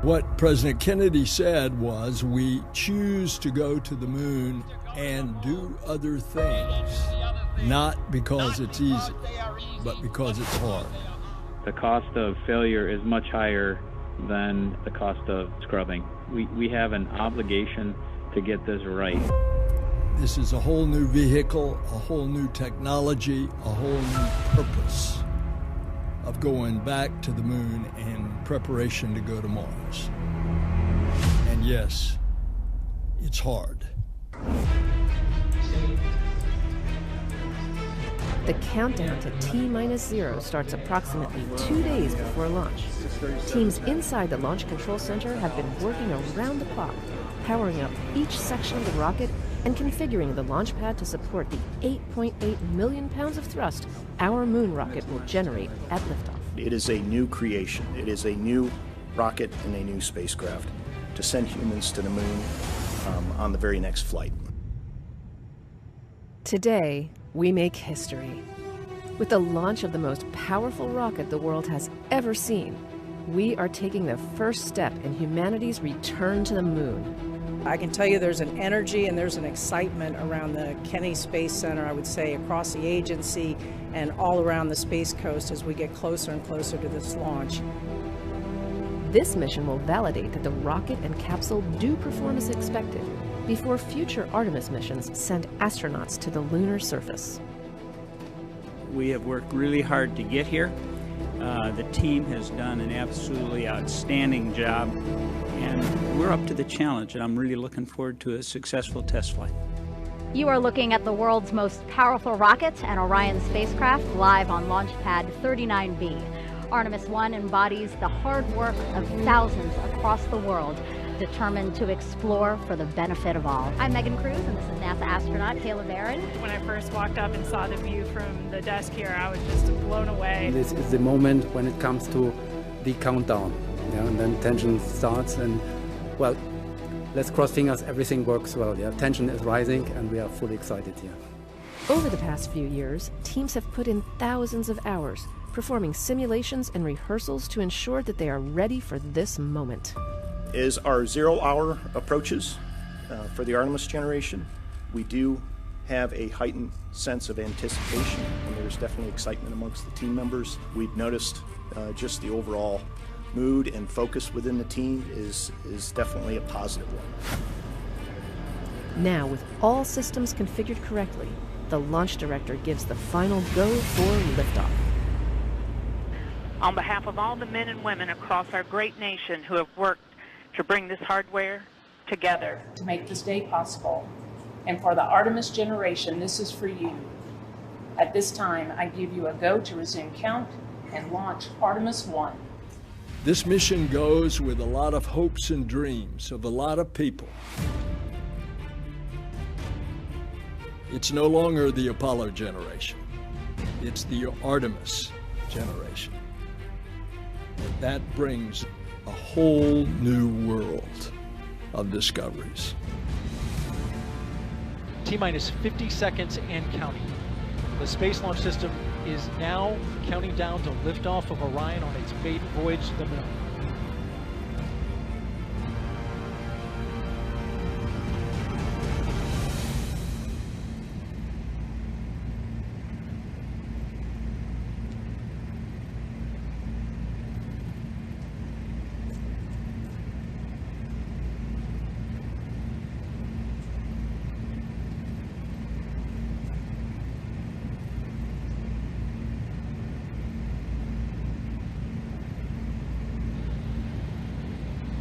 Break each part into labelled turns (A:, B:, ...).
A: What President Kennedy said was, we choose to go to the moon and do other things, not because it's easy, but because it's hard.
B: The cost of failure is much higher than the cost of scrubbing. We have an obligation to get this right.
A: This is a whole new vehicle, a whole new technology, a whole new purpose of going back to the moon in preparation to go to Mars. And yes, it's hard.
C: The countdown to T-0 starts approximately 2 days before launch. Teams inside the Launch Control Center have been working around the clock, powering up each section of the rocket and configuring the launch pad to support the 8.8 million pounds of thrust our moon rocket will generate at liftoff.
D: It is a new creation. It is a new rocket and a new spacecraft to send humans to the moon on the very next flight.
C: Today, we make history. With the launch of the most powerful rocket the world has ever seen, we are taking the first step in humanity's return to the moon.
E: I can tell you there's an energy and there's an excitement around the Kennedy Space Center, I would say, across the agency and all around the Space Coast as we get closer and closer to this launch.
C: This mission will validate that the rocket and capsule do perform as expected before future Artemis missions send astronauts to the lunar surface.
F: We have worked really hard to get here. The team has done an absolutely outstanding job, and we're up to the challenge, and I'm really looking forward to a successful test flight.
G: You are looking at the world's most powerful rocket and Orion spacecraft live on Launch Pad 39B. Artemis I embodies the hard work of thousands across the world, determined to explore for the benefit of all. I'm Megan Cruz, and this is NASA astronaut Kayla Barron.
H: When I first walked up and saw the view from the desk here, I was just blown away.
I: This is the moment when it comes to the countdown, and then tension starts, and well, let's cross fingers everything works well. Tension is rising, and we are fully excited here.
C: Over the past few years, teams have put in thousands of hours, performing simulations and rehearsals to ensure that they are ready for this moment.
D: As our 0 hour approaches for the Artemis generation, we do have a heightened sense of anticipation, and there's definitely excitement amongst the team members. We've noticed just the overall mood and focus within the team is definitely a positive one.
C: Now, with all systems configured correctly, the launch director gives the final go for liftoff.
J: On behalf of all the men and women across our great nation who have worked to bring this hardware together,
K: to make this day possible, and for the Artemis generation, this is for you. At this time, I give you a go to resume count and launch Artemis I.
A: This mission goes with a lot of hopes and dreams of a lot of people. It's no longer the Apollo generation. It's the Artemis generation. And that brings a whole new world of discoveries.
L: T-minus 50 seconds and counting. The Space Launch System is now counting down to liftoff of Orion on its maiden voyage to the moon.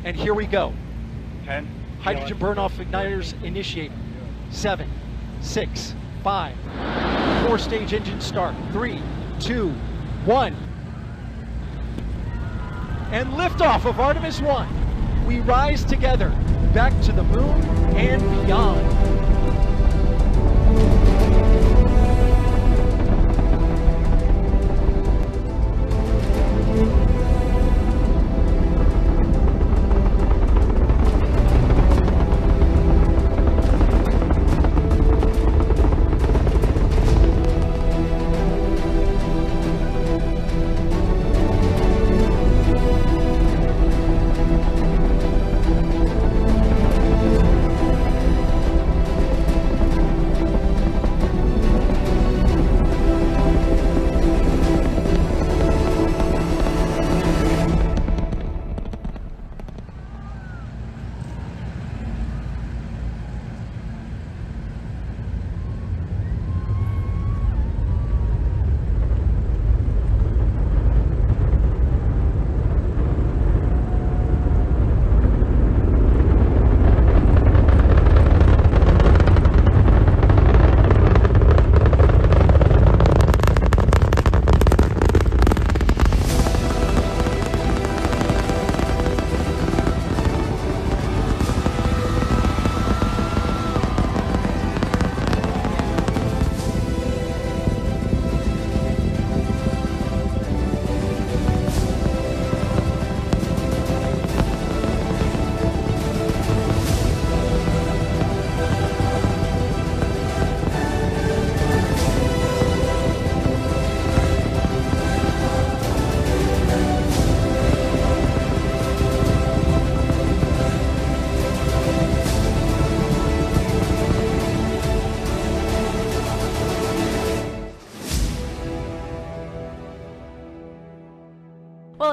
L: And here we go.
M: 10.
L: Hydrogen burn-off igniters initiated. 7, 6, 5. 4-stage engine start. 3, 2, 1. And liftoff of Artemis I. We rise together back to the moon and beyond.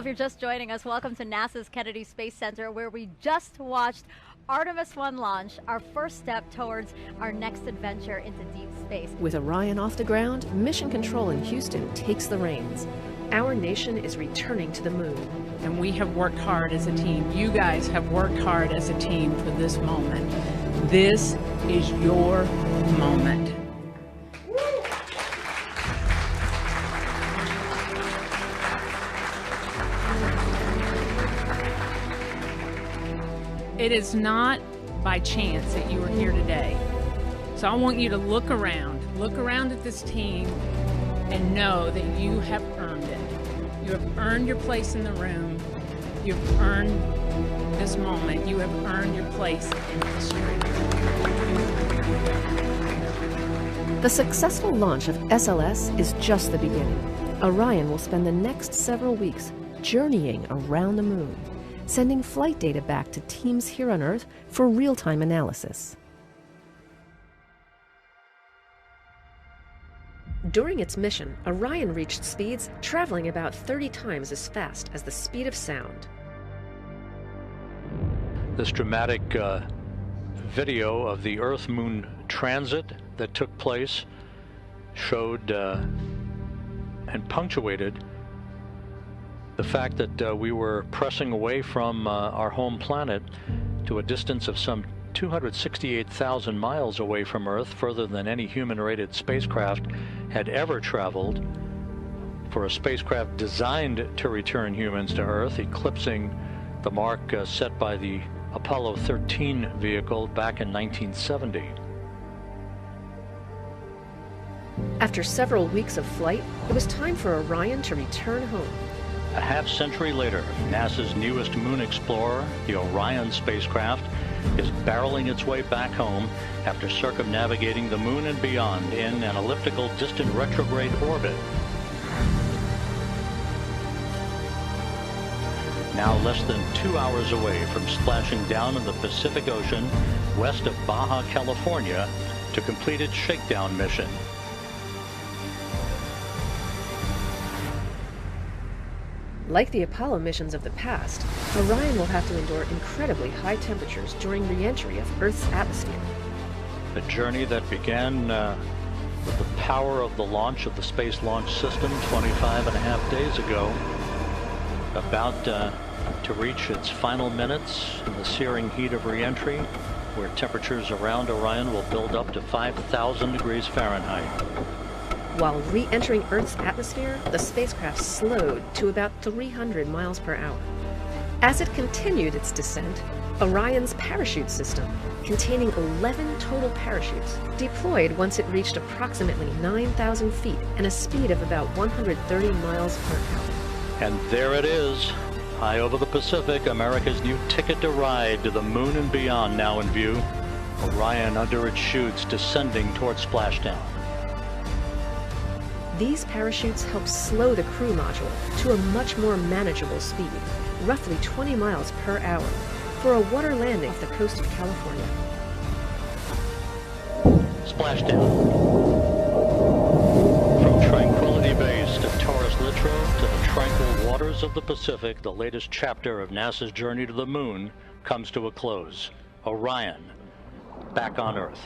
G: if you're just joining us, welcome to NASA's Kennedy Space Center, where we just watched Artemis I launch, our first step towards our next adventure into deep space.
C: With Orion off the ground, Mission Control in Houston takes the reins. Our nation is returning to the moon.
K: And we have worked hard as a team. You guys have worked hard as a team for this moment. This is your moment. It is not by chance that you are here today. So I want you to look around at this team and know that you have earned it. You have earned your place in the room. You've earned this moment. You have earned your place in history.
C: The successful launch of SLS is just the beginning. Orion will spend the next several weeks journeying around the moon, sending flight data back to teams here on Earth for real-time analysis. During its mission, Orion reached speeds traveling about 30 times as fast as the speed of sound.
M: This dramatic video of the Earth-Moon transit that took place showed and punctuated the fact that we were pressing away from our home planet to a distance of some 268,000 miles away from Earth, further than any human-rated spacecraft had ever traveled. For a spacecraft designed to return humans to Earth, eclipsing the mark set by the Apollo 13 vehicle back in 1970.
C: After several weeks of flight, it was time for Orion to return home.
M: A half-century later, NASA's newest moon explorer, the Orion spacecraft, is barreling its way back home after circumnavigating the moon and beyond in an elliptical distant retrograde orbit. Now less than 2 hours away from splashing down in the Pacific Ocean west of Baja, California, to complete its shakedown mission.
C: Like the Apollo missions of the past, Orion will have to endure incredibly high temperatures during re-entry of Earth's atmosphere.
M: A journey that began with the power of the launch of the Space Launch System 25.5 days ago, about to reach its final minutes in the searing heat of re-entry, where temperatures around Orion will build up to 5,000 degrees Fahrenheit.
C: While re-entering Earth's atmosphere, the spacecraft slowed to about 300 miles per hour. As it continued its descent, Orion's parachute system, containing 11 total parachutes, deployed once it reached approximately 9,000 feet and a speed of about 130 miles per hour.
M: And there it is, high over the Pacific, America's new ticket to ride to the moon and beyond now in view. Orion under its chutes descending toward splashdown.
C: These parachutes help slow the crew module to a much more manageable speed, roughly 20 miles per hour, for a water landing off the coast of California.
M: Splashdown. From Tranquility Base to Taurus Littrow to the tranquil waters of the Pacific, the latest chapter of NASA's journey to the moon comes to a close. Orion, back on Earth.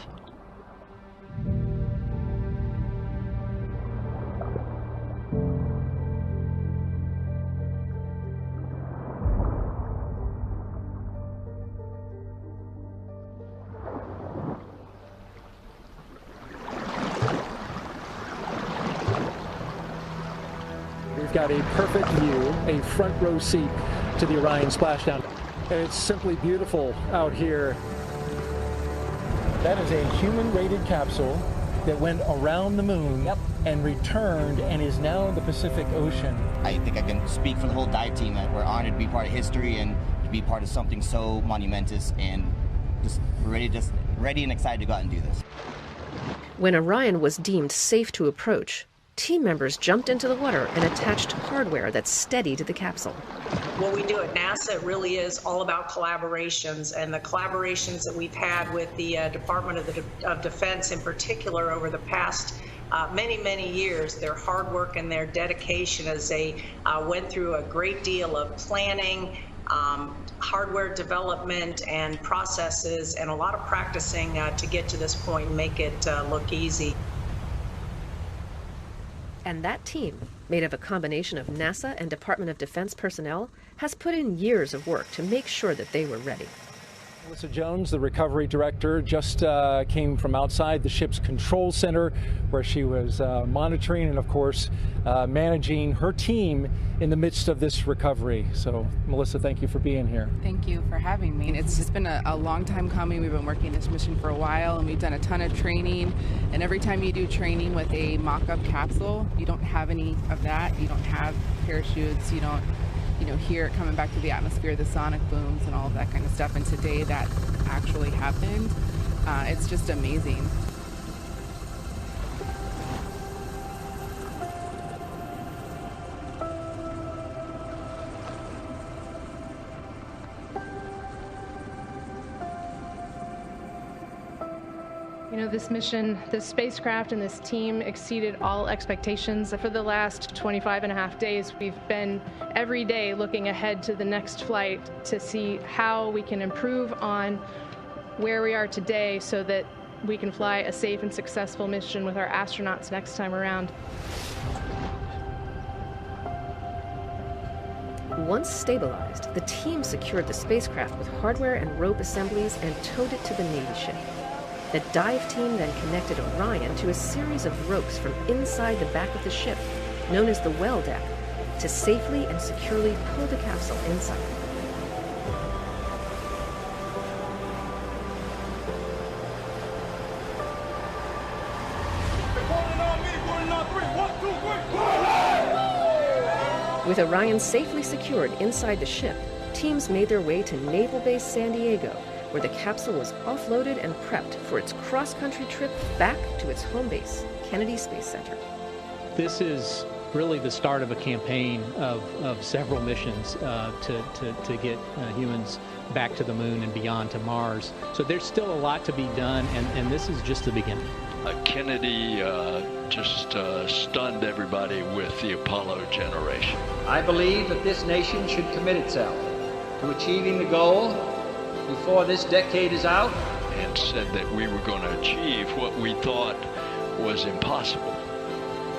N: We've got a perfect view, a front row seat to the Orion splashdown. And it's simply beautiful out here. That is a human-rated capsule that went around the moon and returned and is now in the Pacific Ocean.
O: I think I can speak for the whole dive team that we're honored to be part of history and to be part of something so monumentous, and just ready and excited to go out and do this.
C: When Orion was deemed safe to approach, team members jumped into the water and attached hardware that steadied the capsule.
P: What we do at NASA really is all about collaborations, and the collaborations that we've had with the Department of Defense in particular over the past many years, their hard work and their dedication as they went through a great deal of planning, hardware development and processes, and a lot of practicing to get to this point and make it look easy.
C: And that team, made of a combination of NASA and Department of Defense personnel, has put in years of work to make sure that they were ready.
N: Melissa Jones, the recovery director, just came from outside the ship's control center where she was monitoring and, of course, managing her team in the midst of this recovery. So, Melissa, thank you for being here.
Q: Thank you for having me. It's just been a long time coming. We've been working this mission for a while, and we've done a ton of training. And every time you do training with a mock-up capsule, you don't have any of that. You don't have parachutes. You don't hear it coming back to the atmosphere, the sonic booms and all of that kind of stuff. And today that actually happened. It's just amazing.
H: This mission, this spacecraft and this team exceeded all expectations. For the last 25.5 days, we've been every day looking ahead to the next flight to see how we can improve on where we are today so that we can fly a safe and successful mission with our astronauts next time around.
C: Once stabilized, the team secured the spacecraft with hardware and rope assemblies and towed it to the Navy ship. The dive team then connected Orion to a series of ropes from inside the back of the ship, known as the well deck, to safely and securely pull the capsule inside. With Orion safely secured inside the ship, teams made their way to Naval Base San Diego, where the capsule was offloaded and prepped for its cross-country trip back to its home base, Kennedy Space Center.
R: This is really the start of a campaign of several missions to get humans back to the moon and beyond to Mars. So there's still a lot to be done, and this is just the beginning.
S: Kennedy just stunned everybody with the Apollo generation.
T: I believe that this nation should commit itself to achieving the goal before this decade is out,
S: and said that we were going to achieve what we thought was impossible.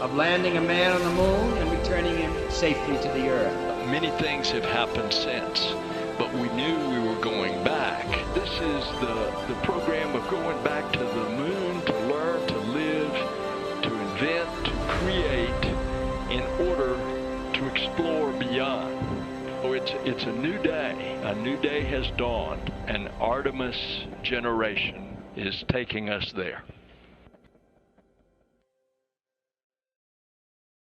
T: Of landing a man on the moon and returning him safely to the Earth.
S: Many things have happened since, but we knew we were going back. This is the program of going back to the moon to learn, to live, to invent, to create, in order to explore beyond. Oh, it's a new day. A new day has dawned. An Artemis generation is taking us there.